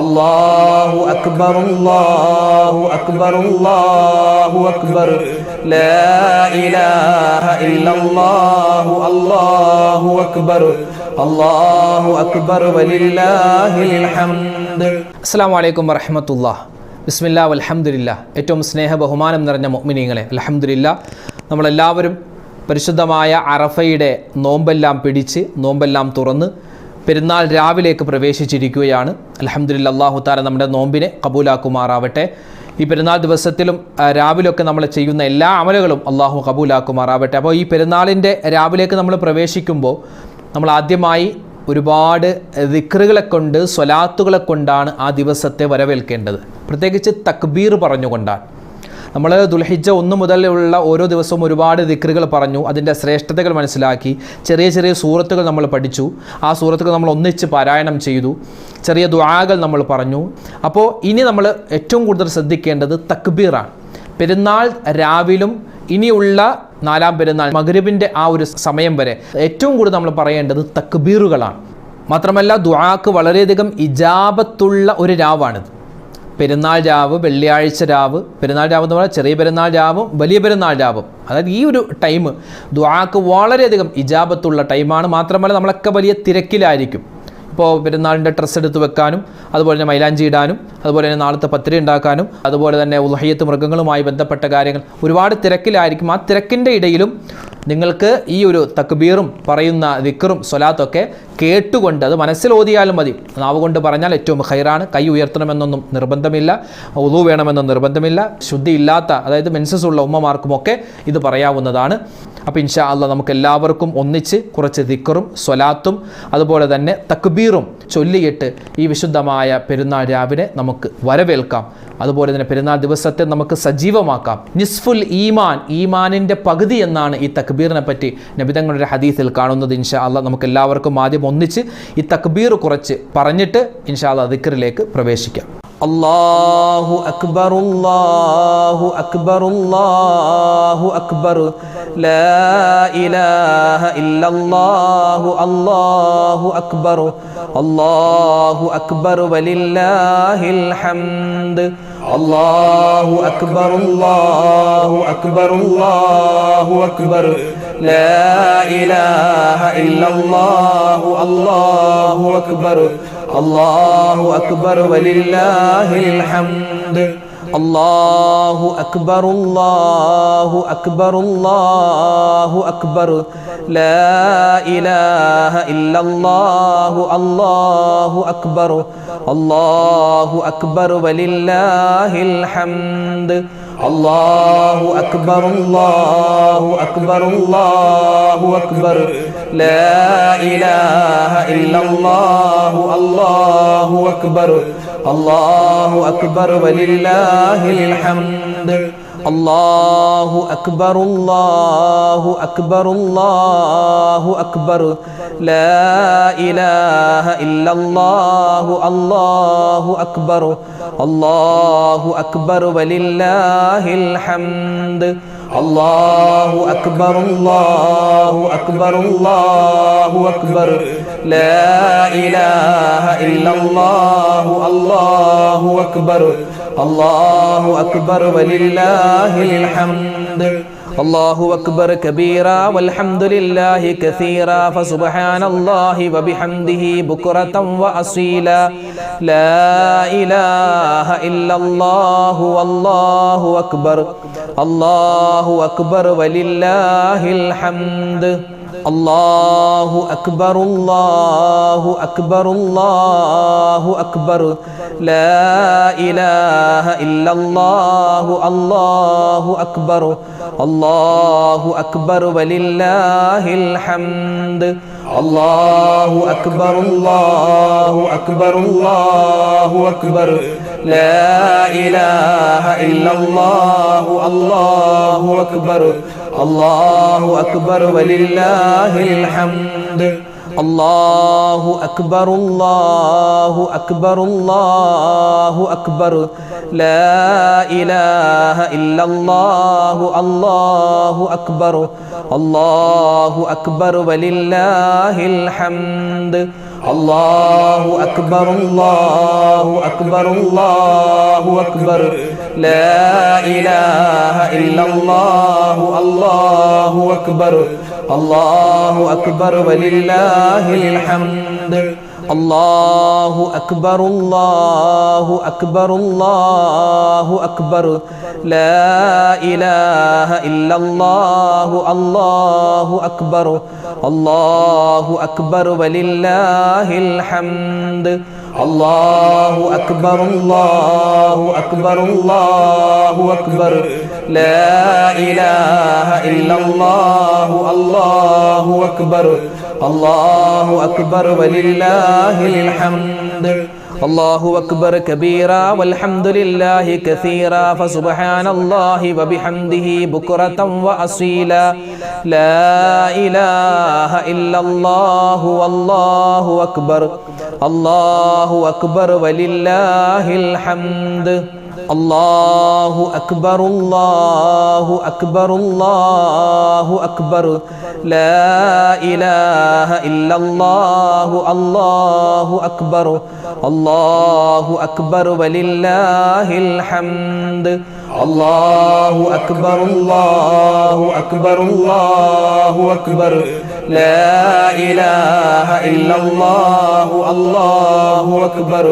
അല്ലാഹു അക്ബർ അല്ലാഹു അക്ബർ അല്ലാഹു അക്ബർ ലാ ഇലാഹ ഇല്ലല്ലാഹു അല്ലാഹു അക്ബർ അല്ലാഹു അക്ബർ വലില്ലാഹിൽ ഹംദ്. അസ്സലാമു അലൈക്കും വറഹ്മത്തുള്ളാഹി. ബിസ്മില്ലാ വൽഹംദുലില്ലാ. ഏറ്റവും സ്നേഹ ബഹുമാനം നിറഞ്ഞ മുഅ്മിനീങ്ങളെ, അൽഹംദുലില്ലാ, നമ്മളെല്ലാവരും പരിശുദ്ധമായ അറഫയുടെ നോമ്പെല്ലാം പിടിച്ച് നോമ്പെല്ലാം തുറന്ന് പെരുന്നാൾ രാവിലേക്ക് പ്രവേശിച്ചിരിക്കുകയാണ്. അൽഹംദുലില്ലാ, അല്ലാഹു തആല നമ്മുടെ നോമ്പിനെ കബൂലാക്കുമാറാവട്ടെ. ഈ പെരുന്നാൾ ദിവസത്തിലും രാവിലെയൊക്കെ നമ്മൾ ചെയ്യുന്ന എല്ലാ അമലുകളും അല്ലാഹു കബൂലാക്കുമാറാവട്ടെ. അപ്പോൾ ഈ പെരുന്നാളിൻ്റെ രാവിലേക്ക് നമ്മൾ പ്രവേശിക്കുമ്പോൾ നമ്മൾ ആദ്യമായി ഒരുപാട് ദിക്റുകളെ കൊണ്ട്, സ്വലാത്തുകളെ കൊണ്ടാണ് ആ ദിവസത്തെ വരവേൽക്കേണ്ടത്. പ്രത്യേകിച്ച് തക്ബീർ പറഞ്ഞുകൊണ്ടാണ്. നമ്മൾ ദുൽഹിജ്ജ 1 മുതലുള്ള ഓരോ ദിവസവും ഒരുപാട് ദിക്റുകൾ പറഞ്ഞു, അതിൻ്റെ ശ്രേഷ്ഠതകൾ മനസ്സിലാക്കി, ചെറിയ ചെറിയ സൂറത്തുകൾ നമ്മൾ പഠിച്ചു, ആ സൂറത്തുകൾ നമ്മൾ ഒന്നിച്ച് പാരായണം ചെയ്തു, ചെറിയ ദുആകൾ നമ്മൾ പറഞ്ഞു. അപ്പോൾ ഇനി നമ്മൾ ഏറ്റവും കൂടുതൽ ശ്രദ്ധിക്കേണ്ടത് തക്ബീറാണ്. പെരുന്നാൾ രാവിലും ഇനിയുള്ള 4ാം പെരുന്നാൾ മഗ്രിബിൻ്റെ ആ ഒരു സമയം വരെ ഏറ്റവും കൂടുതൽ നമ്മൾ പറയേണ്ടത് തക്ബീറുകളാണ്. മാത്രമല്ല ദുആക്ക് വളരെയധികം ഇജാബത്തുള്ള ഒരു രാവാണിത്. പെരുന്നാൾ രാവ്, വെള്ളിയാഴ്ച രാവ്, പെരുന്നാൾ രാവ് എന്ന് പറഞ്ഞാൽ ചെറിയ പെരുന്നാൾ രാവും വലിയ പെരുന്നാൾ രാവും, അതായത് ഈ ഒരു ടൈം ദുആക്ക് വളരെയധികം ഇജാബത്തുള്ള ടൈമാണ്. മാത്രമല്ല നമ്മളൊക്കെ വലിയ തിരക്കിലായിരിക്കും. ഇപ്പോൾ പെരുന്നാളിൻ്റെ ഡ്രസ്സ് എടുത്ത് വെക്കാനും, അതുപോലെ തന്നെ മൈലാഞ്ചി ഇടാനും, അതുപോലെ തന്നെ നാളത്തെ പത്തിരി ഉണ്ടാക്കാനും, അതുപോലെ തന്നെ ഉളഹിയത്ത് മൃഗങ്ങളുമായി ബന്ധപ്പെട്ട കാര്യങ്ങൾ, ഒരുപാട് തിരക്കിലായിരിക്കും. ആ തിരക്കിൻ്റെ ഇടയിലും നിങ്ങൾക്ക് ഈ ഒരു തക്ബീറും പറയുന്ന ദിക്റും സ്വലാത്തൊക്കെ കേട്ടുകൊണ്ട്, അത് മനസ്സിൽ ഓതിയാലും മതി, നാവ് കൊണ്ട് പറഞ്ഞാൽ ഏറ്റവും ഖൈറാണ്. കൈ ഉയർത്തണമെന്നൊന്നും നിർബന്ധമില്ല, വുളു വേണമെന്നൊന്നും നിർബന്ധമില്ല. ശുദ്ധിയില്ലാത്ത, അതായത് മെൻസസ് ഉള്ള ഉമ്മമാർക്കുമൊക്കെ ഇത് പറയാവുന്നതാണ്. അപ്പോൾ ഇൻഷാ അല്ലാഹ് നമുക്ക് എല്ലാവർക്കും ഒന്നിച്ച് കുറച്ച് ദിക്റും സ്വലാത്തും അതുപോലെ തന്നെ തക്ബീറും ചൊല്ലിയിട്ട് ഈ വിശുദ്ധമായ പെരുന്നാൾ രാവിനെ നമുക്ക് വരവേൽക്കാം. അതുപോലെ തന്നെ പെരുന്നാൾ ദിവസത്തെ നമുക്ക് സജീവമാക്കാം. നിസ്ഫുൽ ഈമാൻ, ഈമാനിൻ്റെ പകുതി എന്നാണ് ഈ തക്ബീറിനെ പറ്റി നബിതങ്ങളുടെ ഹദീസിൽ കാണുന്നത്. ഇൻഷാ അല്ലാഹ് നമുക്ക് എല്ലാവർക്കും ആദ്യം ഒന്നിച്ച് ഈ തക്ബീർ കുറച്ച് പറഞ്ഞിട്ട് ഇൻഷാ അല്ലാഹ് ദിക്റിലേക്ക് പ്രവേശിക്കാം. അല്ലാഹു അക്ബർ അല്ലാഹു അക്ബർ അല്ലാഹു അക്ബർ ലാ ഇലാഹ ഇല്ലല്ലാഹു അല്ലാഹു അക്ബർ അല്ലാഹു അക്ബർ വലില്ലാഹിൽ ഹംദ്. അല്ലാഹു അക്ബർ അല്ലാഹു അക്ബർ അല്ലാഹു അക്ബർ ലാ ഇലാഹ ഇല്ലല്ലാഹു അല്ലാഹു അക്ബർ അല്ലാഹു അക്ബർ വലില്ലാഹിൽ ഹംദ്. അല്ലാഹു അക്ബർ അല്ലാഹു അക്ബർ അല്ലാഹു അക്ബർ ലാ ഇലാഹ ഇല്ലല്ലാഹു അല്ലാഹു അക്ബർ അല്ലാഹു അക്ബർ വലില്ലാഹിൽ ഹംദ്. അല്ലാഹു അക്ബർ അല്ലാഹു അക്ബർ അല്ലാഹു അക്ബർ ലാ ഇലാഹ ഇല്ലല്ലാഹു അല്ലാഹു അക്ബർ അല്ലാഹു അക്ബർ വലില്ലാഹിൽ ഹംദ്. അല്ലാഹു അക്ബർ അല്ലാഹു അക്ബർ അല്ലാഹു അക്ബർ ലാ ഇലാഹ ഇല്ലല്ലാഹു അല്ലാഹു അക്ബർ അല്ലാഹു അക്ബർ വലില്ലാഹിൽ ഹംദ്. അല്ലാഹു അക്ബർ അല്ലാഹു അക്ബർ അല്ലാഹു അക്ബർ ലാ ഇലാഹ ഇല്ലല്ലാഹു അല്ലാഹു അക്ബർ അല്ലാഹു അക്ബർ വലില്ലാഹിൽ ഹംദ്. അല്ലാഹു അക്ബർ കബീറ വൽഹംദുലില്ലാഹി കസീറ ഫസുബ്ഹാനല്ലാഹി വബിഹംദിഹി ബുക്റതൻ വഅസീല ലാ ഇലാഹ ഇല്ലല്ലാഹു വല്ലാഹു അക്ബർ അല്ലാഹു അക്ബർ വലില്ലാഹിൽ ഹംദ്. അല്ലാഹു അക്ബർ അല്ലാഹു അക്ബർ അല്ലാഹു അക്ബർ ലാ ഇലാഹ ഇല്ലല്ലാഹു അല്ലാഹു അക്ബർ അല്ലാഹു അക്ബർ വലില്ലാഹിൽ ഹംദ്. അല്ലാഹു അക്ബർ അല്ലാഹു അക്ബർ അല്ലാഹു അക്ബർ ലാ ഇലാഹ ഇല്ലല്ലാഹു അല്ലാഹു അക്ബർ അല്ലാഹു അക്ബർ വലില്ലാഹിൽ ഹംദ്. الله أكبر الله أكبر الله أكبر لا إله إلا الله الله أكبر الله أكبر ولله الحمد الله أكبر الله أكبر الله أكبر لا إله إلا الله الله أكبر الله أكبر ولله الحمد الله أكبر الله أكبر الله أكبر لا إله إلا الله الله أكبر الله أكبر ولله الحمد الله أكبر الله أكبر الله أكبر لا إله إلا الله الله أكبر الله أكبر ولله الحمد الله أكبر كبيرا والحمد لله كثيرا فسبحان الله وبحمده بكرة وأصيلا لا إله إلا الله والله أكبر الله أكبر ولله الحمد الله أكبر الله أكبر الله أكبر لا إله إلا الله الله أكبر الله أكبر ولله الحمد الله أكبر الله أكبر الله أكبر لا إله إلا الله الله أكبر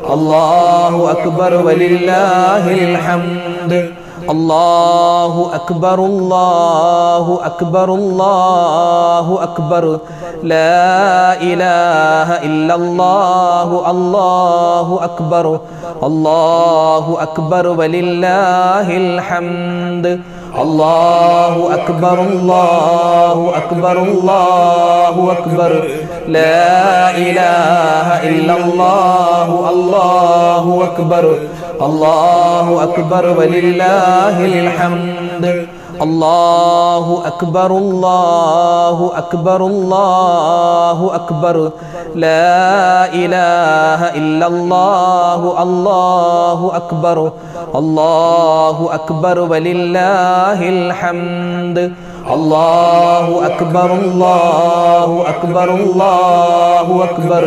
الله أكبر ولله الحمد الله أكبر الله أكبر الله أكبر لا إله إلا الله الله أكبر الله أكبر ولله الحمد الله أكبر الله أكبر الله أكبر لا إله إلا الله الله أكبر الله أكبر ولله الحمد الله أكبر الله أكبر الله أكبر لا إله إلا الله الله أكبر الله أكبر ولله الحمد الله أكبر الله أكبر الله أكبر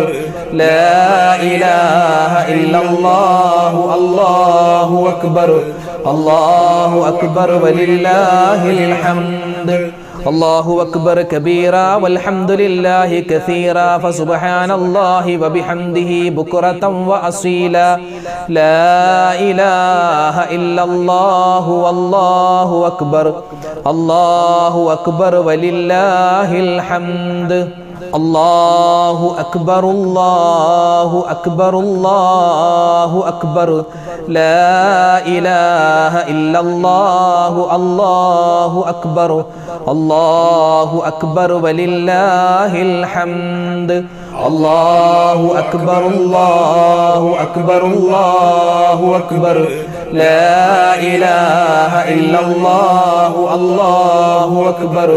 لا إله إلا الله الله أكبر الله أكبر ولله الحمد الله أكبر كبيرا والحمد لله كثيرا فسبحان الله وبحمده بكرة وأصيلا لا إله إلا الله والله أكبر الله أكبر ولله الحمد الله أكبر الله أكبر الله أكبر لا إله إلا الله الله أكبر الله أكبر ولله الحمد الله أكبر الله أكبر الله أكبر لا إله إلا الله الله أكبر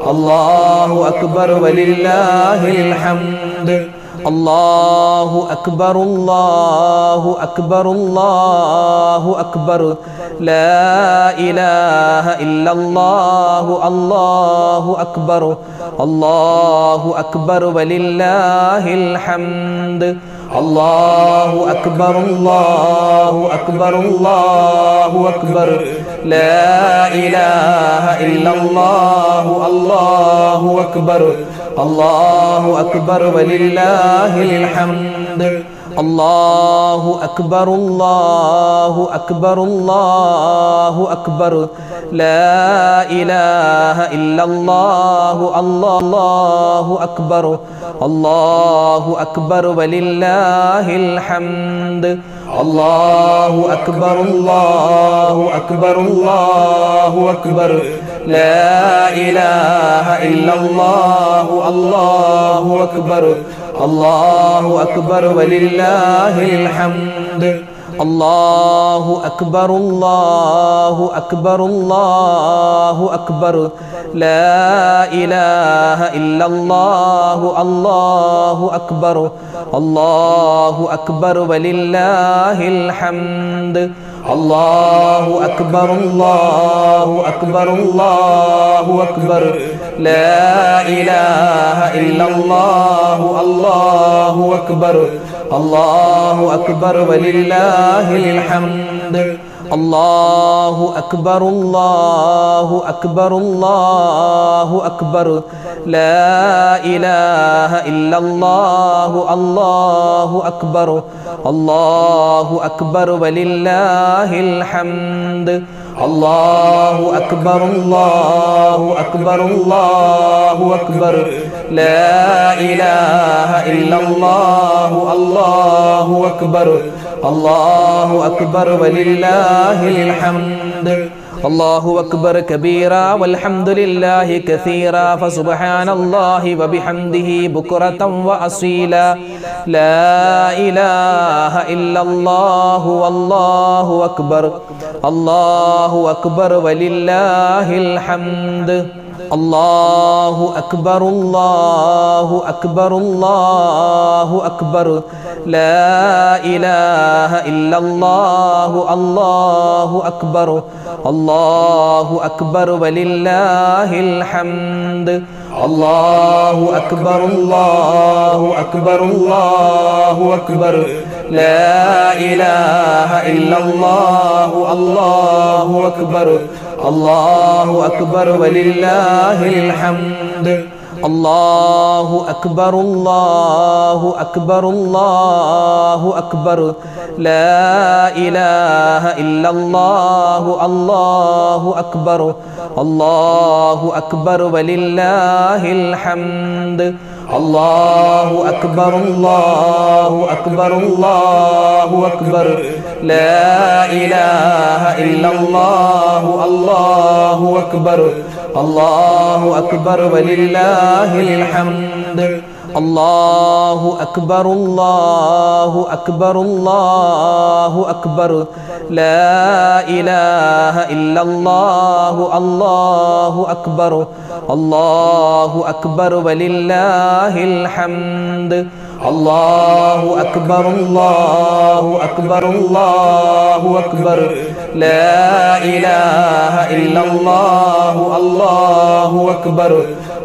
الله أكبر ولله الحمد الله أكبر الله أكبر الله أكبر لا إله إلا الله الله أكبر الله أكبر ولله الحمد الله أكبر الله أكبر الله أكبر لا إله إلا الله الله أكبر الله أكبر ولله الحمد الله أكبر الله أكبر الله أكبر لا إله إلا الله الله أكبر الله أكبر ولله الحمد الله أكبر الله أكبر الله أكبر لا إله إلا الله الله أكبر الله أكبر ولله الحمد അല്ലാഹു അക്ബർ അല്ലാഹു അക്ബർ അല്ലാഹു അക്ബർ ലാ ഇലാഹ ഇല്ലല്ലാഹു അല്ലാഹു അക്ബർ അല്ലാഹു അക്ബർ വലില്ലാഹിൽ ഹംദ് അല്ലാഹു അക്ബർ അല്ലാഹു അക്ബർ അല്ലാഹു അക്ബർ ലാ ഇലാഹ ഇല്ലല്ലാഹു അല്ലാഹു അക്ബർ അല്ലാഹു അക്ബർ വലില്ലാഹിൽ ഹംദ് അല്ലാഹു അക്ബർ അല്ലാഹു അക്ബർ അല്ലാഹു അക്ബർ ലാ ഇലാഹ ഇല്ലല്ലാഹു അല്ലാഹു അക്ബർ അല്ലാഹു അക്ബർ വലില്ലാഹിൽ ഹംദ് അല്ലാഹു അക്ബർ അല്ലാഹു അക്ബർ അല്ലാഹു അക്ബർ ലാ ഇലാഹ ഇല്ലല്ലാഹു അല്ലാഹു അക്ബർ അല്ലാഹു അക്ബർ വലില്ലാഹിൽ ഹംദ് അല്ലാഹു അക്ബർ കബീറ വൽഹംദുലില്ലാഹി കസീറ ഫസുബ്ഹാനല്ലാഹി വബിഹംദിഹി ബുക്റതൻ വഅസീല ലാ ഇലാഹ ഇല്ലല്ലാഹു വല്ലാഹു അക്ബർ അല്ലാഹു അക്ബർ വലില്ലാഹിൽ ഹംദ് അല്ലാഹു അക്ബർ അല്ലാഹു അക്ബർ അല്ലാഹു അക്ബർ ലാ ഇലാഹ ഇല്ലല്ലാഹു അല്ലാഹു അക്ബർ അല്ലാഹു അക്ബർ വലില്ലാഹിൽ ഹംദ് അല്ലാഹു അക്ബർ അല്ലാഹു അക്ബർ അല്ലാഹു അക്ബർ ലാ ഇലാഹ ഇല്ലല്ലാഹു അല്ലാഹു അക്ബർ അല്ലാഹു അക്ബർ വലില്ലാഹിൽ ഹംദ് അല്ലാഹു അക്ബർ അല്ലാഹു അക്ബർ അല്ലാഹു അക്ബർ ലാ ഇലാഹ ഇല്ലല്ലാഹു അല്ലാഹു അക്ബർ അല്ലാഹു അക്ബർ വലില്ലാഹിൽ ഹംദ് അല്ലാഹു അക്ബർ അല്ലാഹു അക്ബർ അല്ലാഹു അക്ബർ ലാ ഇലാഹ ഇല്ലല്ലാഹു അല്ലാഹു അക്ബർ അല്ലാഹു അക്ബർ വലില്ലാഹിൽ ഹംദ് അല്ലാഹു അക്ബർ അല്ലാഹു അക്ബർ അല്ലാഹു അക്ബർ ലാ ഇലാഹ ഇല്ലല്ലാഹു അല്ലാഹു അക്ബർ അല്ലാഹു അക്ബർ വലില്ലാഹിൽ ഹംദ് അല്ലാഹു അക്ബർ അല്ലാഹു അക്ബർ അല്ലാഹു അക്ബർ ലാ ഇലാഹ ഇല്ലല്ലാഹു അല്ലാഹു അക്ബർ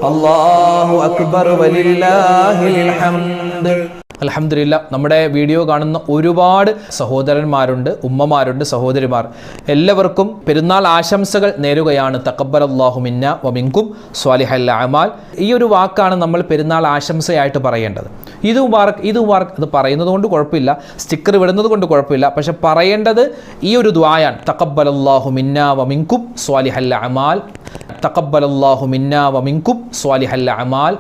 അല്ലാഹു അക്ബർ വലില്ലാഹിൽ ഹംദ് അൽഹംദുലില്ലാ. നമ്മുടെ വീഡിയോ കാണുന്ന ഒരുപാട് സഹോദരന്മാരുണ്ട്, ഉമ്മമാരുണ്ട്, സഹോദരിമാർ. എല്ലാവർക്കും പെരുന്നാൾ ആശംസകൾ നേരുകയാണ്. തഖബ്ബലല്ലാഹു മിന്ന വമിൻകും സ്വാലിഹൽ അമാൽ. ഈ ഒരു വാക്കാണ് നമ്മൾ പെരുന്നാൾ ആശംസയായിട്ട് പറയേണ്ടത്. ഇത് മുബാറക്, ഇത് മുബാറക്. അത് പറയുന്നത് കൊണ്ട് കുഴപ്പമില്ല, സ്റ്റിക്കർ വിടുന്നത് കൊണ്ട് കുഴപ്പമില്ല. പക്ഷെ പറയേണ്ടത് ഈ ഒരു ദുആയാണ്. തഖബ്ബലല്ലാഹു മിന്ന വമിൻകും സ്വാലിഹൽ അമാൽ. തഖബ്ബലല്ലാഹു മിന്ന വമിൻകും സ്വാലിഹൽ അമാൽ.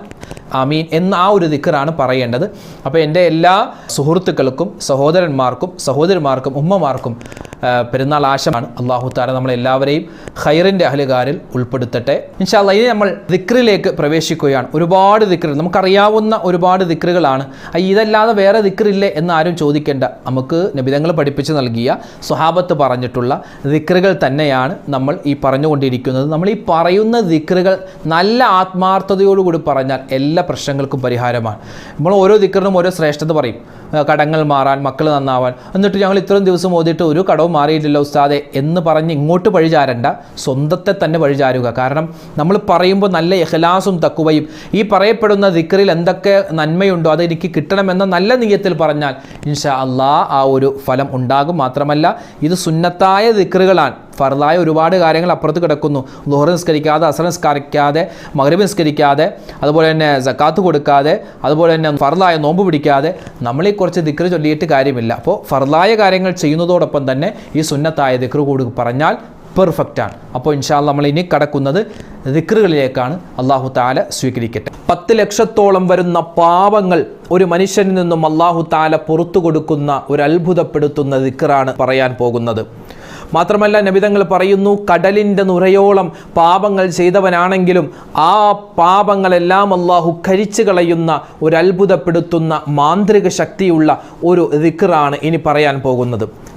ആമീൻ എന്ന ആ ഒരു ദിക്റാണ് പറയേണ്ടത്. അപ്പോൾ എൻ്റെ എല്ലാ സുഹൃത്തുക്കൾക്കും സഹോദരന്മാർക്കും സഹോദരിമാർക്കും ഉമ്മമാർക്കും പെരുന്നാൾ ആശംസയാണ്. അല്ലാഹു തആല നമ്മളെല്ലാവരെയും ഖൈറിൻ്റെ അഹ്ലുകാരിൽ ഉൾപ്പെടുത്തട്ടെ. ഇൻഷാ അല്ലാഹ് ഇനി നമ്മൾ ദിക്റിലേക്ക് പ്രവേശിക്കുകയാണ്. ഒരുപാട് ദിക്റുകൾ, നമുക്കറിയാവുന്ന ഒരുപാട് ദിക്റുകളാണ്. ഇതല്ലാതെ വേറെ ദിക്റില്ലേ എന്ന് ആരും ചോദിക്കേണ്ട. നമുക്ക് നബിതങ്ങൾ പഠിപ്പിച്ച് നൽകിയ സ്വഹാബത്ത് പറഞ്ഞിട്ടുള്ള ദിക്റുകൾ തന്നെയാണ് നമ്മൾ ഈ പറഞ്ഞുകൊണ്ടിരിക്കുന്നത്. നമ്മൾ ഈ പറയുന്ന ദിക്റുകൾ നല്ല ആത്മാർത്ഥതയോടുകൂടി പറഞ്ഞാൽ എല്ലാ പ്രശ്നങ്ങൾക്കും പരിഹാരമാണ്. നമ്മൾ ഓരോ ദിക്റിനും ഓരോ ശ്രേഷ്ഠത പറയും. കടങ്ങൾ മാറാൻ, മക്കൾ നന്നാവാൻ. എന്നിട്ട് ഞങ്ങൾ ഇത്രയും ദിവസം ഓതിയിട്ട് ഒരു കടവും മാറിയിട്ടില്ല ഉസ്താദെ എന്ന് പറഞ്ഞ് ഇങ്ങോട്ട് പഴിചാരണ്ട, സ്വന്തത്തെ തന്നെ പഴിചാരുക. കാരണം നമ്മൾ പറയുമ്പോൾ നല്ല ഇഖ്ലാസും തഖ്വയും ഈ പറയപ്പെടുന്ന ദിക്റിൽ എന്തൊക്കെ നന്മയുണ്ടോ അത് എനിക്ക് കിട്ടണമെന്ന നല്ല നിയ്യത്തിൽ പറഞ്ഞാൽ ഇൻഷാ അല്ലാഹ് ആ ഒരു ഫലം ഉണ്ടാകും. മാത്രമല്ല ഇത് സുന്നത്തായ ദിക്റുകളാണ്. ഫർദായ ഒരുപാട് കാര്യങ്ങൾ അപ്പുറത്ത് കിടക്കുന്നു. ളുഹർ നിസ്കരിക്കാതെ, അസ്ർ നിസ്കരിക്കാതെ, മഗ്രിബ് നിസ്കരിക്കാതെ, അതുപോലെ തന്നെ സക്കാത്ത് കൊടുക്കാതെ, അതുപോലെ തന്നെ ഫർദായ നോമ്പ് പിടിക്കാതെ നമ്മൾ ഈ കുറച്ച് ദിക്ർ ചൊല്ലിയിട്ട് കാര്യമില്ല. അപ്പോൾ ഫർദായ കാര്യങ്ങൾ ചെയ്യുന്നതോടൊപ്പം തന്നെ ഈ സുന്നത്തായ ദിക്ർ കൂടി പറഞ്ഞാൽ പെർഫെക്റ്റാണ്. അപ്പോൾ ഇൻഷാ അല്ലാഹ് നമ്മൾ ഇനി കടക്കുന്നത് ദിക്റുകളിലേക്കാണ്. അല്ലാഹു തആല സ്വീകരിക്കട്ടെ. 10 ലക്ഷത്തോളം വരുന്ന പാപങ്ങൾ ഒരു മനുഷ്യനിൽ നിന്നും അല്ലാഹു തആല പുറത്തു കൊടുക്കുന്ന ഒരു അത്ഭുതപ്പെടുത്തുന്ന ദിക്റാണ് പറയാൻ പോകുന്നത്. മാത്രമല്ല നബിതങ്ങൾ പറയുന്നു, കടലിൻ്റെ നുരയോളം പാപങ്ങൾ ചെയ്തവനാണെങ്കിലും ആ പാപങ്ങളെല്ലാം അല്ലാഹു കരിച്ചു കളയുന്ന ഒരു അത്ഭുതപ്പെടുത്തുന്ന മാന്ത്രിക ശക്തിയുള്ള ഒരു ദിക്റാണ് ഇനി പറയാൻ പോകുന്നത്.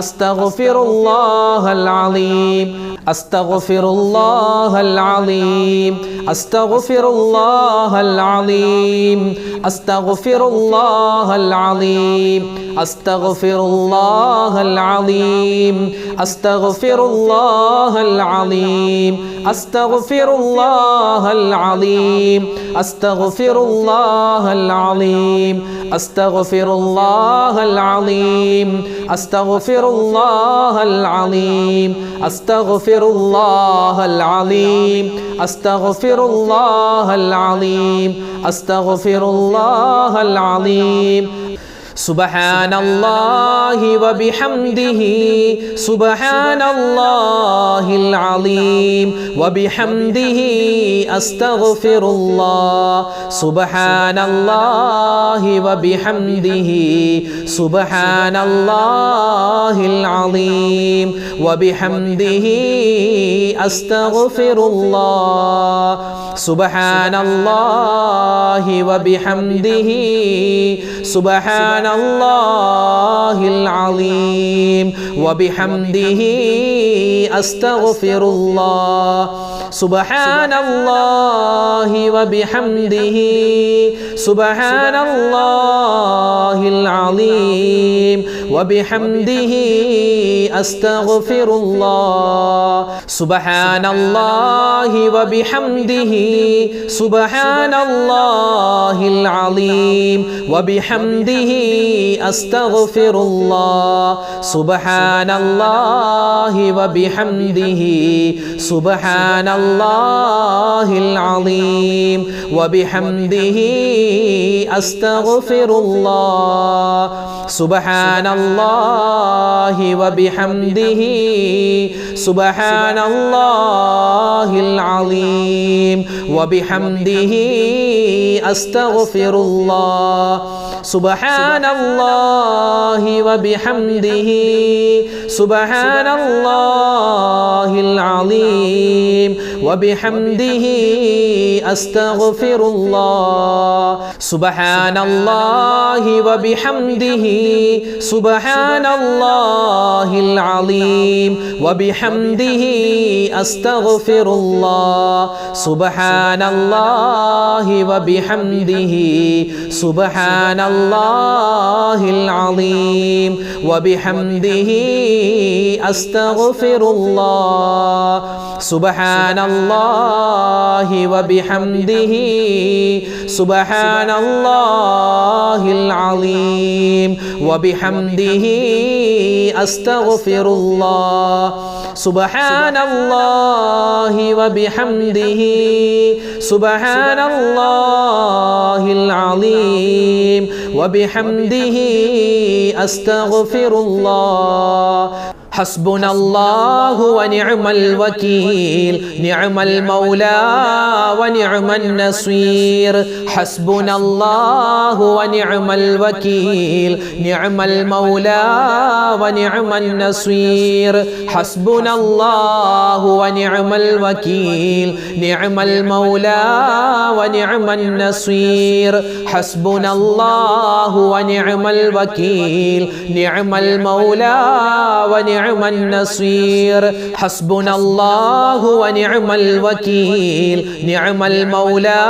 അസ്തഗ്ഫിറുല്ലാഹൽ അലീം അസ്തഗ്ഫിറുല്ലാഹൽ അലീം അസ്തഗ്ഫിറുല്ലാഹൽ അലീം അസ്തഗ്ഫിറുല്ലാഹൽ അലീം അസ്തഗ്ഫിറുല്ലാഹൽ അലീം അസ്തഗ്ഫിറുല്ലാഹൽ അലീം അസ്തഗ്ഫിറുല്ലാഹൽ അലീം അസ്തഗ്ഫിറുല്ലാഹൽ അലീം അസ്തഗ്ഫിറുല്ലാഹൽ അലീം അസ്തഗ്ഫിറുല്ലാഹൽ അലീം അസ്തഗ്ഫിറുല്ലാഹൽ അലീം അസ്തഗ്ഫിറുല്ലാഹൽ അലീം അസ്തഗ്ഫിറുല്ലാഹൽ അലീം സുബ്ഹാനല്ലാഹി വബിഹംദിഹി സുബ്ഹാനല്ലാഹിൽ അലീം വബിഹംദിഹി അസ്തഗ്ഫിറുല്ലാഹ് സുബ്ഹാനല്ലാഹി വബിഹംദിhi സുബ്ഹാനല്ലാഹിൽ അലീം വബിഹംദിhi അസ്തഗ്ഫിറുല്ലാഹ് സുബ്ഹാനല്ലാഹി വബിഹംദിhi സുബ്ഹാനല്ലാഹിൽ അലീം വബിഹംദിhi അസ്തഗ്ഫിറുല്ലാഹ് സുബ്ഹാനല്ലാഹി വബിഹംദിhi സുബ്ഹാനല്ലാഹിൽ അലീം വബിഹംദിhi അസ്തഗ്ഫിറുല്ലാഹ് സുബ്ഹാനല്ലാഹി വബിഹംദിhi സുബ്ഹാനല്ലാഹിൽ അലീം വബിഹംദിhi അസ്തഗ്ഫിറുല്ലാഹ് സുബ്ഹാനല്ലാഹി വബിഹംദിhi സുബ്ഹാനല്ലാഹിൽ അലീം വബിഹംദിhi അസ്തഗ്ഫിറുല്ലാഹ് സുബ്ഹാനല്ലാഹി വബിഹംദിhi സുബ്ഹാനല്ലാഹിൽ അലീം വബിഹംദിhi അസ്തഗ്ഫിറുല്ലാഹ് സുബ്ഹാനല്ലാഹി വബിഹംദിhi സുബ്ഹാനല്ലാഹിൽ അലീം വബിഹംദിhi അസ്തഗ്ഫിറുല്ലാഹ് സുബ്ഹാനല്ലാഹി വബിഹംദിhi സുബ്ഹാനല്ലാഹിൽ അലീം വബിഹംദിhi അസ്തഗ്ഫിറുല്ലാഹ് സുബ്ഹാനല്ലാഹി വബിഹംദിhi സുബ്ഹാനല്ലാഹിൽ അലീം വബിഹംദിhi അസ്തഗ്ഫിറുല്ലാഹ് സുബ്ഹാനല്ലാഹി വബിഹംദിhi സുബ്ഹാനല്ലാഹിൽ അലീം വബിഹംദിhi അസ്തഗ്ഫിറുല്ലാഹ് സുബ്ഹാനല്ലാഹി വബിഹംദിhi സുബ്ഹാനല്ലാഹിൽ അലീം വബിഹംദിhi അസ്തഗ്ഫിറുല്ലാഹ് حسبنا الله ونعم الوكيل نعم المولى ونعم النصير حسبنا الله ونعم الوكيل نعم المولى ونعم النصير حسبنا الله ونعم الوكيل نعم المولى ونعم النصير حسبنا الله ونعم الوكيل نعم المولى ونعم النصير حسبنا الله ونعم الوكيل نعم المولى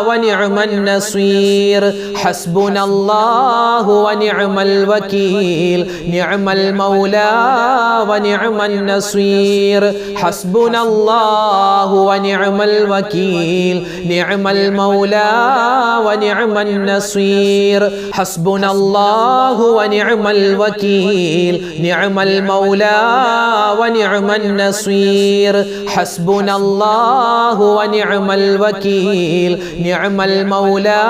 ونعم النصير حسبنا الله ونعم الوكيل نعم المولى ونعم النصير حسبنا الله ونعم الوكيل نعم المولى ونعم النصير حسبنا الله ونعم الوكيل نعم المولى ونعم النصير حسبنا الله ونعم الوكيل نعم المولى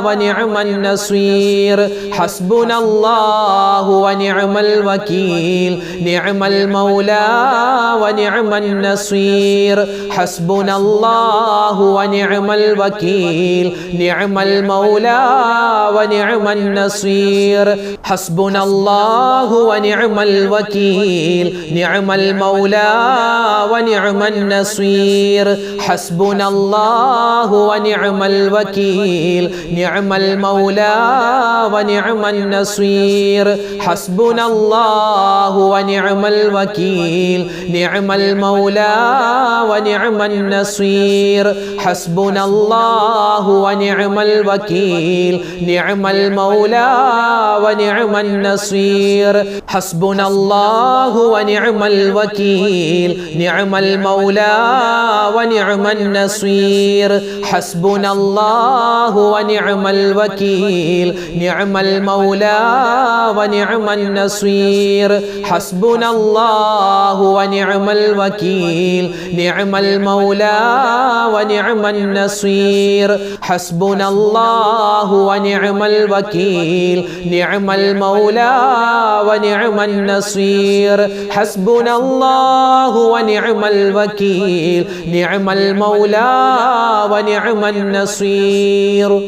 ونعم النصير حسبنا الله ونعم الوكيل نعم المولى ونعم النصير حسبنا الله ونعم الوكيل نعم المولى ونعم النصير حسبنا الله ونعم الوكيل الوكيل نعم المولى ونعم النصير حسبنا الله ونعم الوكيل نعم المولى ونعم النصير حسبنا الله ونعم الوكيل نعم المولى ونعم النصير حسبنا الله ونعم الوكيل نعم المولى ونعم النصير حسبنا الله ونعم الوكيل نعم المولى ونعم النصير حسبنا الله ونعم الوكيل نعم المولى ونعم النصير حسبنا الله ونعم الوكيل نعم المولى ونعم النصير حسبنا الله ونعم الوكيل نعم المولى ونعم النصير حسبنا الله ونعم الوكيل نعم المولى ونعم النصير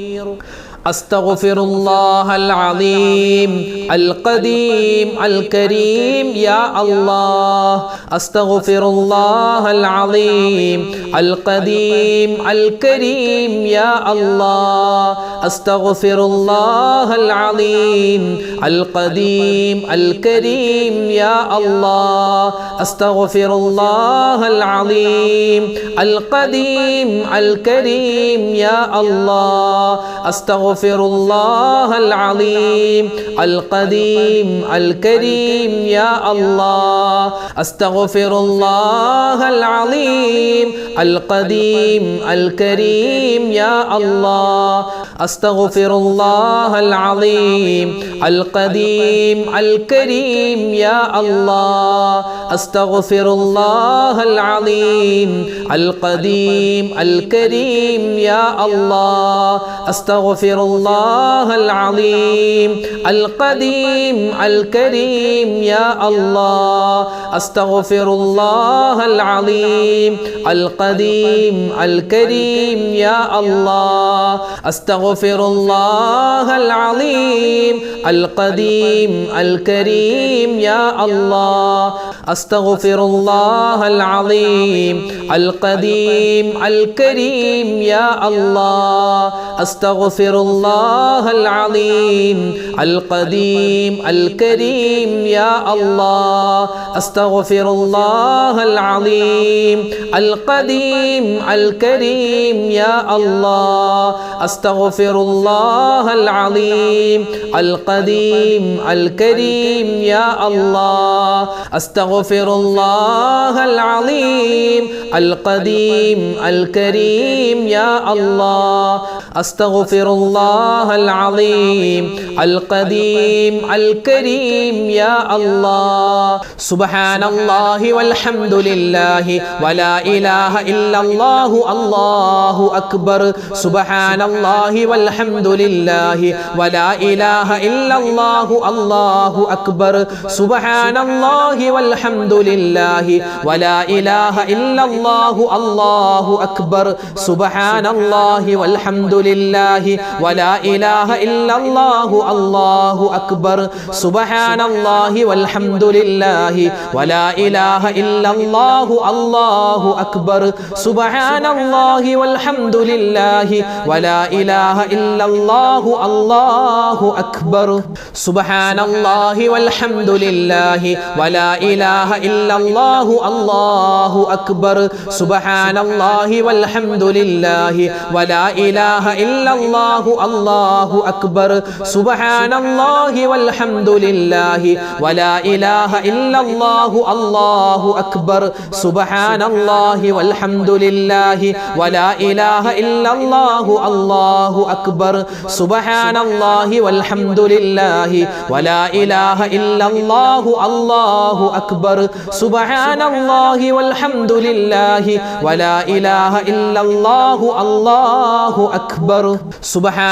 أستغفر الله العظيم القديم الكريم يا الله أستغفر الله العظيم القديم الكريم يا الله أستغفر الله العظيم القديم الكريم يا الله أستغفر الله العظيم القديم الكريم يا الله أستغفر الله العظيم القديم الكريم يا الله أستغفر الله العظيم القديم الكريم يا الله أستغفر الله العظيم القديم الكريم يا الله أستغفر الله العظيم القديم الكريم يا الله أستغفر الله العظيم القديم الكريم يا الله أستغفر الله العظيم القديم الكريم يا الله أستغفر الله العظيم القديم الكريم يا الله أستغفر الله العظيم القديم الكريم يا الله أستغفر الله العظيم القديم الكريم يا الله أستغفر الله العظيم القديم الكريم يا الله أستغفر الله العظيم القديم الكريم يا الله أستغفر الله العظيم القديم الكريم يا الله أستغفر الله العظيم القديم الكريم يا الله سبحان الله والحمد لله ولا إله إلا الله الله أكبر سبحان الله والحمد لله ولا إله إلا الله الله أكبر سبحان الله والحمد لله ولا إله إلا الله الله أكبر سبحان الله والحمد لله ولا إله إلا الله الله أكبر سبحان الله والحمد لله ولا إله إلا الله الله أكبر سبحان الله والحمد لله ولا إله إلا الله الله أكبر سبحان الله والحمد لله ولا إله إلا الله الله أكبر سبحان الله والحمد لله ولا إله إلا الله الله أكبر سبحان الله والحمد لله ولا إله إلا الله الله أكبر سبحان الله والحمد لله ولا إله إلا الله الله أكبر سبحان الله والحمد لله ولا إله إلا الله الله أكبر سبحان الله والحمد لله ولا إله إلا الله الله أكبر سبحان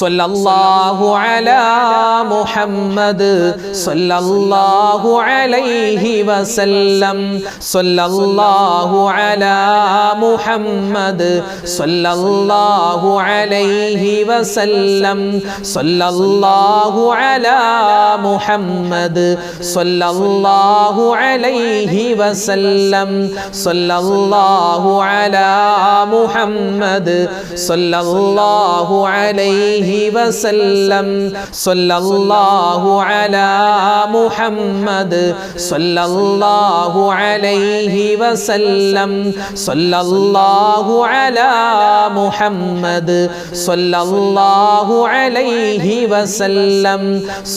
സല്ലല്ലാഹു അലാ മുഹമ്മദ് സല്ലല്ലാഹു അലൈഹി വസല്ലം സല്ലല്ലാഹു അലാ മുഹമ്മദ് സല്ലല്ലാഹു അലൈഹി വസല്ലം സല്ലല്ലാഹു അലാ മുഹമ്മദ് സല്ലല്ലാഹു അലൈഹി വസല്ലം സല്ലല്ലാഹു അലാ മുഹമ്മദ് സല്ലല്ലാഹു അലൈഹി വസല്ലം സല്ലല്ലാഹു അലാ മുഹമ്മദ് സല്ലല്ലാഹു അലൈഹി വസല്ലം സല്ലല്ലാഹു അലാ മുഹമ്മദ് സല്ലല്ലാഹു അലൈഹി വസല്ലം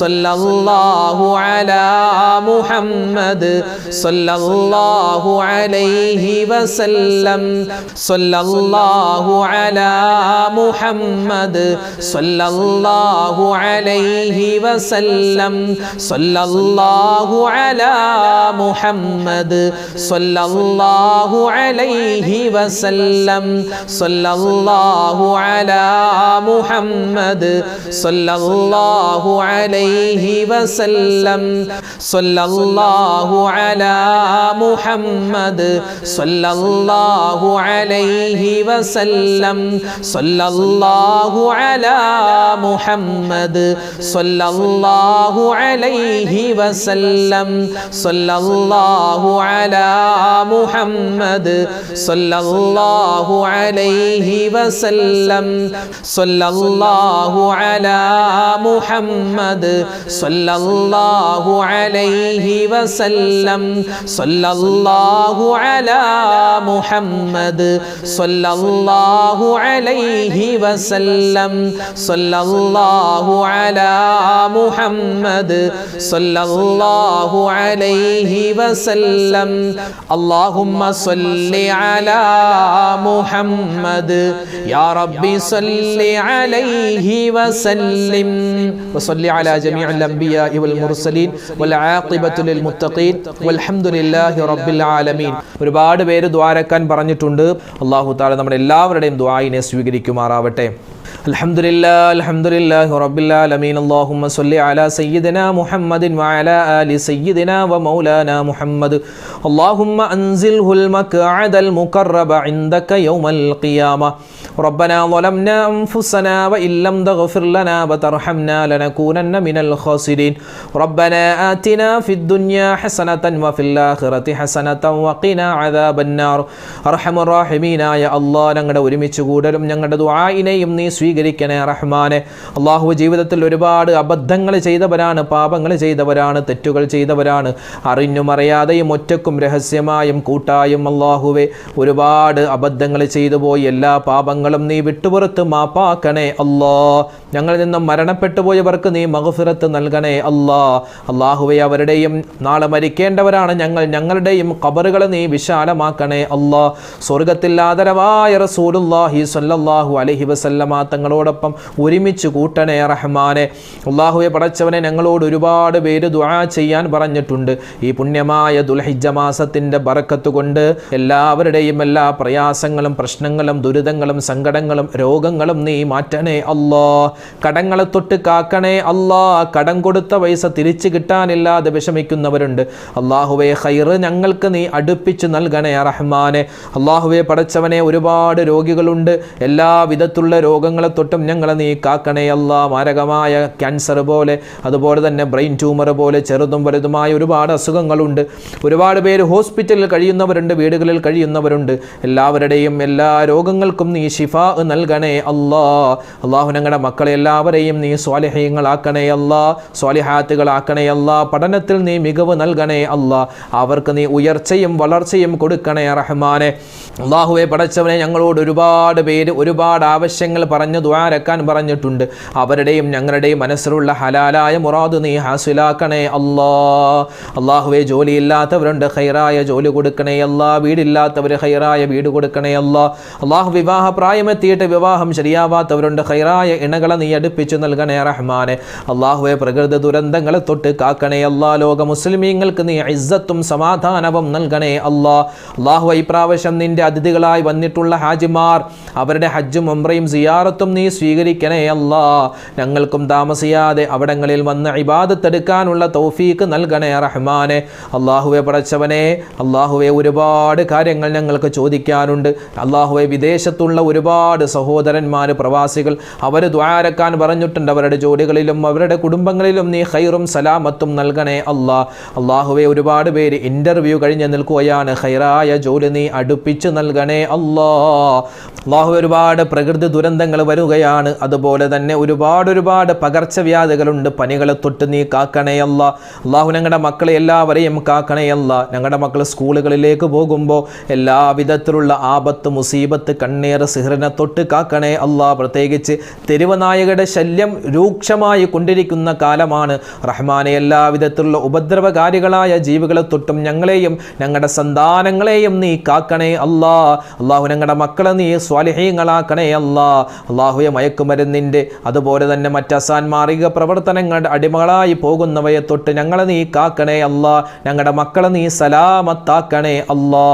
സല്ലല്ലാഹു അലാ മുഹമ്മദ് സല്ലല്ലാഹു അലൈഹി വസല്ലം സല്ലല്ലാഹു അലാ മുഹമ്മദ് സല്ലല്ലാഹു അലൈഹി വസല്ലം സല്ലല്ലാഹു അലാ മുഹമ്മദ് സല്ലല്ലാഹു അലൈഹി വസല്ലം സല്ലല്ലാഹു അലാ മുഹമ്മദ് സല്ലല്ലാഹു അലൈഹി വസല്ലം സല്ലല്ലാഹു അലാ മുഹമ്മദ് സല്ലല്ലാഹു അലൈഹി വസല്ലം സല്ലല്ലാഹു അലാ മുഹമ്മദ് സല്ലല്ലാഹു അലൈഹി വസല്ലം സല്ലല്ലാഹു അലാ മുഹമ്മദ് സല്ലല്ലാഹു അലൈഹി വസല്ലം സല്ലല്ലാഹു അലാ മുഹമ്മദ് സല്ലല്ലാഹു അലൈഹി വസല്ലം സല്ലല്ലാഹു അലാ മുഹമ്മദ് സല്ലല്ലാഹു അലൈഹി വസല്ലം സല്ലല്ലാഹു അലാ മുഹമ്മദ് സല്ലല്ലാഹു അലൈഹി വസല്ലം അല്ലാഹുമ്മ സ്വല്ലി അലാ മുഹമ്മദ് യാ റബ്ബി സ്വല്ലി അലൈഹി വസല്ലിം വസല്ലി അലാ ജമീഇൽ അംബിയാഇ വൽ മുർസലീൻ വൽ ആഖിബത്തു ലിൽ മുത്തഖീൻ വൽഹംദുലില്ലാഹി റബ്ബിൽ ആലമീൻ. ഒരുപാട് പേര് ദുആരക്കാൻ പറഞ്ഞിട്ടുണ്ട്. അല്ലാഹു തആല നമ്മുടെ എല്ലാവരുടെയും ദുആയിനെ സ്വീകരിക്കുമാറാവട്ടെ. അൽഹംദുലില്ലാഹി റബ്ബിൽ ആലമീൻ. അല്ലാഹുമ്മ സ്വല്ലി അലാ സയ്യിദിനാ മുഹമ്മദിൻ വഅലാ ആലി സയ്യിദിനാ വമൗലാനാ മുഹമ്മദ്. അല്ലാഹുമ്മ അൻസിൽഹുൽ മഖ്അദൽ മുഖറബ ഇൻദക യൗമൽ ഖിയാമ. റബ്ബനാ ളലംനാ അൻഫുസനാ വഇൻ ലം തഗ്ഫിർ ലനാ വതർഹംനാ ലനകൂനന്ന മിനൽ ഖാസിരീൻ. റബ്ബനാ ആതിനാ ഫിദ് ദുനിയാ ഹസനതൻ വഫിൽ ആഖിറതി ഹസനതൻ വഖിനാ അദാബന്നാർ. അർഹമർ റഹീമീനായ അല്ലാഹ്, ഞങ്ങളുടെ ഒരുമിച്ച് കൂടലും ഞങ്ങളുടെ ദുആഇനെയും നീ സ്വീകരിക്കണേ റഹ്മാനെ. അല്ലാഹു, ജീവിതത്തിൽ ഒരുപാട് അബദ്ധങ്ങൾ ചെയ്തവരാണ്, പാപങ്ങൾ ചെയ്തവരാണ്, തെറ്റുകൾ ചെയ്തവരാണ്, അറിഞ്ഞും അറിയാതെയും ഒറ്റക്കും രഹസ്യമായും കൂട്ടായും. അല്ലാഹുവേ, ഒരുപാട് അബദ്ധങ്ങൾ ചെയ്തു പോയി. എല്ലാ പാപങ്ങളും നീ വിട്ടുപുറത്ത് മാപ്പാക്കണേ അല്ലാ. ഞങ്ങളിൽ നിന്നും മരണപ്പെട്ടു പോയവർക്ക് നീ മഗ്ഫിറത്ത് നൽകണേ അല്ലാ. അല്ലാഹുവേ, അവരുടെയും നാളെ മരിക്കേണ്ടവരാണ് ഞങ്ങൾ, ഞങ്ങളുടെയും ഖബറുകൾ നീ വിശാലമാക്കണേ അല്ലാ. സ്വർഗ്ഗത്തിൽ ആദരവായ റസൂലുള്ളാഹി സ്വല്ലല്ലാഹു അലൈഹി വസല്ലമ തങ്ങളോടൊപ്പം ഒരുമിച്ച് കൂട്ടണേ റഹ്മാനെ. അല്ലാഹുവേ, പടച്ചവനെ, ഞങ്ങളോട് ഒരുപാട് പേര് ദുആ ചെയ്യാൻ പറഞ്ഞിട്ടുണ്ട്. ഈ പുണ്യമായ ദുൽഹിജ്ജ മാസത്തിന്റെ ബറക്കത്ത് കൊണ്ട് എല്ലാവരുടെയും എല്ലാ പ്രയാസങ്ങളും പ്രശ്നങ്ങളും ദുരിതങ്ങളും സങ്കടങ്ങളും രോഗങ്ങളും നീ മാറ്റണേ അല്ലാ. കടങ്ങളെ തൊട്ട് കാക്കണേ അല്ലാ. കടം കൊടുത്ത പൈസ തിരിച്ചു കിട്ടാനില്ലാതെ വിഷമിക്കുന്നവരുണ്ട്. അല്ലാഹുവേ, ഖൈറ് ഞങ്ങൾക്ക് നീ അടുപ്പിച്ച് നൽകണേ റഹ്മാനെ. അല്ലാഹുവേ, പടച്ചവനെ, ഒരുപാട് രോഗികളുണ്ട്. എല്ലാ വിധത്തിലുള്ള രോഗങ്ങളെ തൊട്ടും ഞങ്ങളെ നീ കാക്കണേ അല്ലാ. മാരകമായ ക്യാൻസർ പോലെ, അതുപോലെ തന്നെ ബ്രെയിൻ ട്യൂമർ പോലെ ചെറുതും വലുതുമായ ഒരുപാട് അസുഖങ്ങളുണ്ട്. ഒരുപാട് പേര് ഹോസ്പിറ്റലിൽ കഴിയുന്നവരുണ്ട്, വീടുകളിൽ കഴിയുന്നവരുണ്ട്. എല്ലാവരുടെയും എല്ലാ രോഗങ്ങൾക്കും നീ ശിഫാ നൽകണേ അല്ലാ. അല്ലാഹു, ഞങ്ങളുടെ മക്കളെ എല്ലാവരെയും നീ സ്വാലിഹീങ്ങളാക്കണേ അല്ലാ, സ്വാലിഹാത്തുകളാക്കണേ അല്ലാ. പഠനത്തിൽ നീ മികവ് നൽകണേ അല്ലാ. അവർക്ക് നീ ഉയർച്ചയും വളർച്ചയും കൊടുക്കണേ റഹ്മാനെ. അല്ലാഹുവേ, പടച്ചവനെ, ഞങ്ങളോട് ഒരുപാട് പേര് ഒരുപാട് ആവശ്യങ്ങൾ പറഞ്ഞു ദുആരക്കാൻ പറഞ്ഞിട്ടുണ്ട്. അവരുടെയും ഞങ്ങളുടെയും മനസ്സിലുള്ള ഹലാലായ മുറാദ് നീ ഹാസിലാക്കണേ അല്ലാ. അല്ലാഹുവേ, ജോലിയില്ലാത്തവരുണ്ട്, ഖൈറായ ജോലി കൊടുക്കണേ അല്ലാ. വീടില്ലാത്തവർ ഖൈറായ വീട് കൊടുക്കണേ അല്ലാ. അല്ലാഹു, വിവാഹ പ്രായം പ്രായമെത്തിയിട്ട് വിവാഹം ശരിയാവാത്തവരുണ്ട്, ഖൈറായ ഇണകളെ നീ അടുപ്പിച്ചു നൽകണേ റഹ്മാനെ. അള്ളാഹുവെ പ്രകൃതി ദുരന്തങ്ങളെ തൊട്ട് കാക്കണേ അല്ലാ. ലോക മുസ്ലിമീങ്ങൾക്ക് നീ ഇസ്സത്തും സമാധാനവും നൽകണേ അല്ലാ. അള്ളാഹുവെ ഇപ്രാവശ്യം നിന്റെ അതിഥികളായി വന്നിട്ടുള്ള ഹാജിമാർ അവരുടെ ഹജ്ജും ഉംറയും സിയാറത്തും നീ സ്വീകരിക്കണേ അല്ലാ. ഞങ്ങൾക്കും താമസിയാതെ അവിടങ്ങളിൽ വന്ന് ഇബാദത്ത് എടുക്കാനുള്ള തൗഫീക്ക് നൽകണേ റഹ്മാനെ. അള്ളാഹുവെ പടച്ചവനെ, അള്ളാഹുവെ ഒരുപാട് കാര്യങ്ങൾ ഞങ്ങൾക്ക് ചോദിക്കാനുണ്ട്. അള്ളാഹുവെ വിദേശത്തുള്ള ഒരുപാട് സഹോദരന്മാർ പ്രവാസികൾ അവർ ദുആരക്കാൻ പറഞ്ഞിട്ടുണ്ട്. അവരുടെ ജോലികളിലും അവരുടെ കുടുംബങ്ങളിലും നീ ഖൈറും സലാമത്തും നൽകണേ അല്ലാ. അള്ളാഹുവെ ഒരുപാട് പേര് ഇന്റർവ്യൂ കഴിഞ്ഞ് നിൽക്കുകയാണ്, ഖൈറായ ജോലി നീ അടുപ്പിച്ച് നൽകണേ അല്ലാ. അള്ളാഹു ഒരുപാട് പ്രകൃതി ദുരന്തങ്ങൾ വരികയാണ്, അതുപോലെ തന്നെ ഒരുപാട് പകർച്ചവ്യാധികളുണ്ട്, പനികളെ തൊട്ട് നീ കാക്കണേ അല്ലാ. അള്ളാഹു ഞങ്ങളുടെ മക്കളെ എല്ലാവരെയും കാക്കണേ അല്ലാ. ഞങ്ങളുടെ മക്കൾ സ്കൂളുകളിലേക്ക് പോകുമ്പോൾ എല്ലാവിധത്തിലുള്ള ആപത്ത്, മുസീബത്ത്, കണ്ണീർ, സിഹറിനെ തൊട്ട് കാക്കണേ അല്ലാ. പ്രത്യേകിച്ച് തെരുവ് നായകയുടെ ശല്യം രൂക്ഷമായി കൊണ്ടിരിക്കുന്ന കാലമാണ് റഹ്മാനെ. എല്ലാവിധത്തിലുള്ള ഉപദ്രവകാരികളായ ജീവികളെ തൊട്ടും ഞങ്ങളെയും ഞങ്ങളുടെ സന്താനങ്ങളെയും നീ കാക്കണേ അല്ലാ. അള്ളാഹു ഞങ്ങളുടെ മക്കളെ നീ സ്വാലിഹീങ്ങളാക്കണേ അല്ലാ. അള്ളാഹുയെ മയക്കുമരുന്നിൻ്റെ അതുപോലെ തന്നെ മറ്റ് അസാൻമാർഗിക പ്രവർത്തനങ്ങളുടെ അടിമകളായി പോകുന്നവയെ തൊട്ട് ഞങ്ങളെ നീ കാക്കണേ അല്ലാ. ഞങ്ങളുടെ മക്കളെ നീ സലാമത്താക്കണേ അല്ലാ.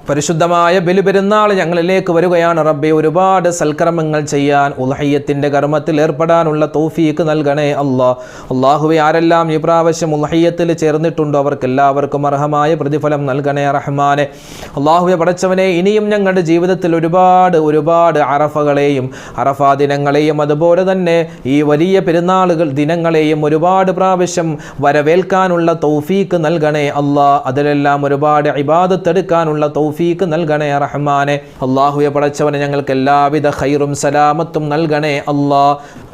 പരിശുദ്ധമായ ബലിപെരുന്നാൾ ഞങ്ങളിലേക്ക് വരികയാണ് റബ്ബേ. ഒരുപാട് സൽക്കർമ്മങ്ങൾ ചെയ്യാൻ, ഉൽഹിയ്യത്തിൻ്റെ കർമ്മത്തിൽ ഏർപ്പെടാനുള്ള തൗഫീക്ക് നൽകണേ അല്ലാ. അള്ളാഹുവെ ആരെല്ലാം ഈ പ്രാവശ്യം ഉൽഹിയ്യത്തിൽ ചേർന്നിട്ടുണ്ടോ അവർക്കെല്ലാവർക്കും അർഹമായ പ്രതിഫലം നൽകണേ റഹ്മാനെ. അള്ളാഹുവെ പടച്ചവനെ, ഇനിയും ഞങ്ങളുടെ ജീവിതത്തിൽ ഒരുപാട് അറഫകളെയും അറഫാ ദിനങ്ങളെയും അതുപോലെ തന്നെ ഈ വലിയ പെരുന്നാളുകൾ ദിനങ്ങളെയും ഒരുപാട് പ്രാവശ്യം വരവേൽക്കാനുള്ള തൗഫീക്ക് നൽകണേ അല്ലാ. അതിലെല്ലാം ഒരുപാട് ഇബാദത്ത് എടുക്കാനുള്ള തൗഫീക്ക് നൽകണേ റഹ്മാനെ. അല്ലാഹുവെ പടച്ചവനെ, ഞങ്ങൾക്ക് എല്ലാവിധ ഖൈറും സലാമത്തും നൽകണേ അല്ലാ.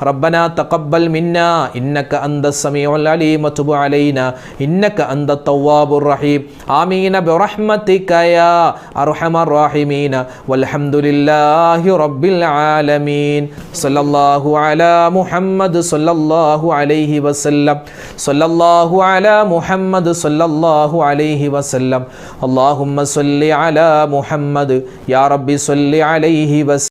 റബ്ബനാ തഖബ്ബൽ മിന്നാ ഇന്നക അന്തസ് സമീഉൽ അലീം വതുബ് അലൈനാ ഇന്നക അന്തത് തവ്വാബുർ റഹീം. ആമീൻ ബിറഹ്മതിക യാ അർഹമർ റഹീമീൻ. വൽഹംദുലില്ലാഹി റബ്ബിൽ ആലമീൻ. സല്ലല്ലാഹു അലാ മുഹമ്മദ് സല്ലല്ലാഹു അലൈഹി വസല്ലം. സല്ലല്ലാഹു അലാ മുഹമ്മദ് സല്ലല്ലാഹു അലൈഹി വസല്ലം. അല്ലാഹുമ്മ സ്വല്ലി അലാ മുഹമ്മദ് യാ റബ്ബി സ്വല്ലി അലൈഹി വസല്ലം.